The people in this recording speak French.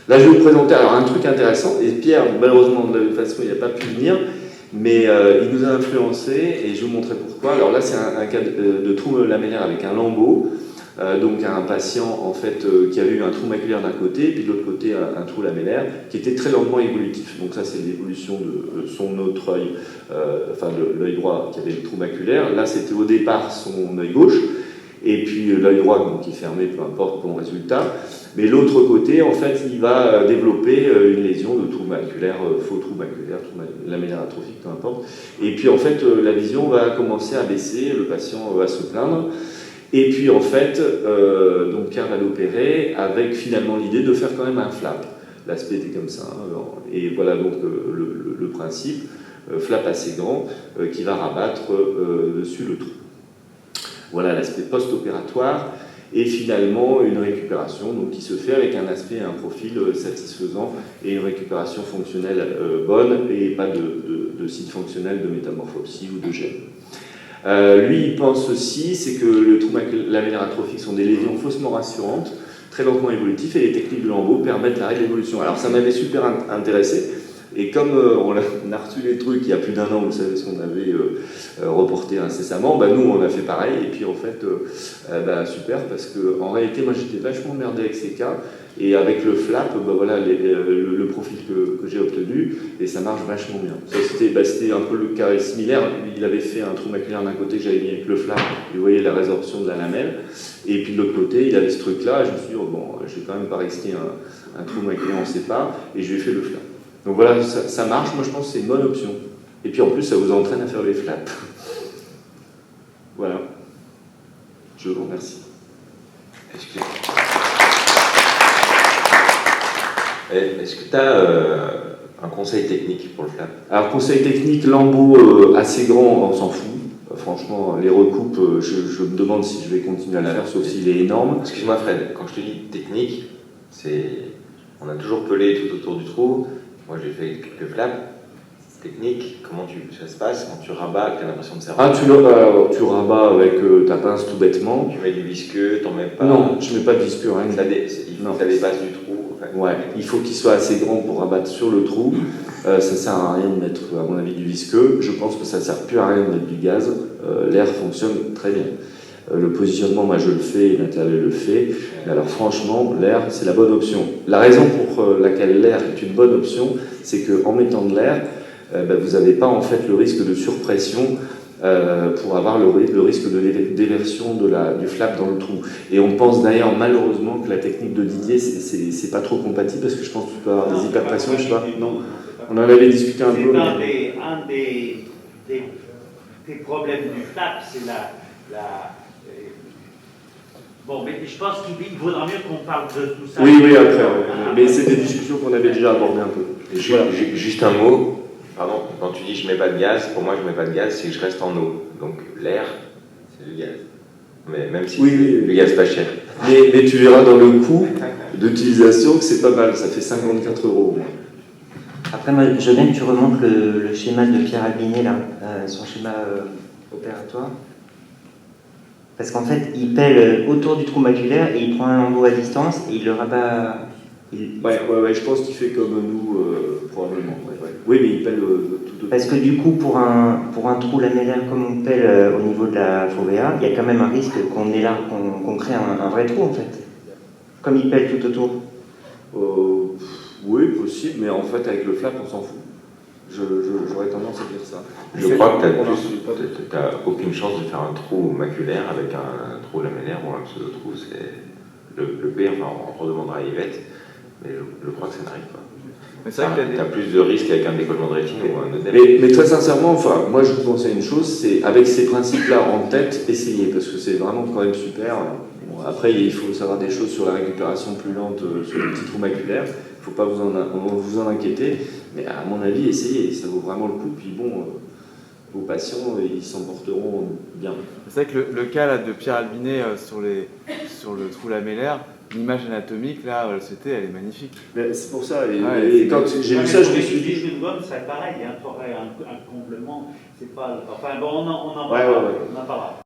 Là, je vais vous présenter alors, un truc intéressant, et Pierre, malheureusement, de toute façon, il n'a pas pu venir, mais il nous a influencé, et je vais vous montrer pourquoi. Alors là, c'est un cas de trou lamellaire avec un lambeau, donc un patient en fait, qui avait eu un trou maculaire d'un côté, puis de l'autre côté un trou lamellaire, qui était très lentement évolutif. Donc ça, c'est l'évolution de son autre œil, enfin de l'œil droit qui avait le trou maculaire. Là, c'était au départ son œil gauche, et puis l'œil droit donc, qui est fermé, peu importe comme résultat. Mais l'autre côté, en fait, il va développer une lésion de trou maculaire, faux trou maculaire, trou lamellaire atrophique, peu importe. Et puis, en fait, la vision va commencer à baisser, le patient va se plaindre. Et puis, en fait, donc Pierre va l'opérer avec finalement l'idée de faire quand même un flap. L'aspect était comme ça. Hein, et voilà donc le principe, flap assez grand, qui va rabattre dessus le trou. Voilà l'aspect post-opératoire et finalement une récupération donc, qui se fait avec un aspect, un profil satisfaisant et une récupération fonctionnelle bonne et pas de site fonctionnel de métamorphopsie ou de gêne. Lui, il pense aussi, c'est que le trou lamellaire atrophique sont des lésions faussement rassurantes, très lentement évolutives, et les techniques de Lambeau permettent l'arrêt de l'évolution. Alors ça m'avait super intéressé. Et comme on a reçu les trucs il y a plus d'un an, vous savez ce qu'on avait reporté incessamment, bah nous on a fait pareil, et puis en fait, super, parce qu'en réalité, moi j'étais vachement emmerdé avec ces cas, et avec le flap, voilà le profil que j'ai obtenu, et ça marche vachement bien. C'était un peu le cas similaire, il avait fait un trou maculaire d'un côté que j'avais mis avec le flap, et vous voyez la résorption de la lamelle, et puis de l'autre côté, il avait ce truc-là, et je me suis dit, bon, je vais quand même pas risquer un trou maculaire, on ne sait pas, et je lui ai fait le flap. Donc voilà, ça marche, moi je pense que c'est une bonne option. Et puis en plus, ça vous entraîne à faire les flaps. Voilà. Je vous remercie. Est-ce que tu as un conseil technique pour le flap? Alors, conseil technique, lambeau assez grand, on s'en fout. Franchement, les recoupes, je me demande si je vais continuer à le faire, sauf s'il est énorme. Excuse-moi Fred, quand je te dis technique, on a toujours pelé tout autour du trou. Moi j'ai fait quelques flaps. Technique, comment ça se passe quand tu rabats, tu as l'impression de serrer? Tu rabats avec ta pince tout bêtement. Tu mets du visqueux, t'en mets pas? Non, je mets pas de visqueux, rien. Ça dépasse du trou. Ouais, il faut qu'il soit assez grand pour rabattre sur le trou. Ça sert à rien de mettre, à mon avis, du visqueux. Je pense que ça sert plus à rien de mettre du gaz. L'air fonctionne très bien. Le positionnement, moi je le fais, l'intérieur le fait. Mais alors franchement, l'air, c'est la bonne option. La raison pour laquelle l'air est une bonne option, c'est qu'en mettant de l'air, vous n'avez pas en fait le risque de surpression pour avoir le risque de déversion du flap dans le trou. Et on pense d'ailleurs malheureusement que la technique de Didier, c'est pas trop compatible parce que je pense que tu peux avoir des hyperpressions, je sais pas. Non, on en avait discuté un peu. Un des problèmes du flap, c'est Bon, mais je pense qu'il vaudra mieux qu'on parle de tout ça. Oui, après. Mais c'est des discussions qu'on avait déjà abordées un peu. Juste un mot. Pardon, quand tu dis je mets pas de gaz, pour moi je mets pas de gaz, c'est que je reste en eau. Donc l'air, c'est du gaz. Mais même si le gaz pas cher. Mais tu verras dans le coût d'utilisation que c'est pas mal, ça fait 54 €. Après, moi, je veux bien que tu remontes le schéma de Pierre Albinet, là, son schéma opératoire. Parce qu'en fait, il pèle autour du trou maculaire et il prend un lambeau à distance et il le rabat. Ouais, je pense qu'il fait comme nous, probablement. Ouais. Oui, mais il pèle tout. Parce que du coup, pour un trou lamellaire comme on pèle au niveau de la fovea, il y a quand même un risque qu'on crée un vrai trou en fait. Comme il pèle tout autour. Oui, possible, mais en fait, avec le flap, on s'en fout. J'aurais tendance à dire ça. Je crois que tu n'as aucune chance de faire un trou maculaire avec un trou lamellaire ou un pseudo-trou. C'est le pire, enfin, on redemandera à Yvette, mais je crois que ça n'arrive pas. Tu as plus de risques avec un décollement de rétine ou un œdème. Mais très sincèrement, moi je vous conseille une chose, c'est avec ces principes-là en tête, essayez, parce que c'est vraiment quand même super. Bon, après, il faut savoir des choses sur la récupération plus lente sur les petits trous maculaires. Il ne faut pas vous en inquiéter, mais à mon avis, essayez, ça vaut vraiment le coup. Puis bon, vos patients, ils s'en porteront bien. C'est vrai que le cas là, de Pierre Albinet sur le trou lamellaire, l'image anatomique, là, elle est magnifique. C'est pour ça, et quand j'ai vu ça, je me suis dit... Une gomme, c'est pareil, il y a un complément, c'est pas... Enfin bon, on en parlera. parlera.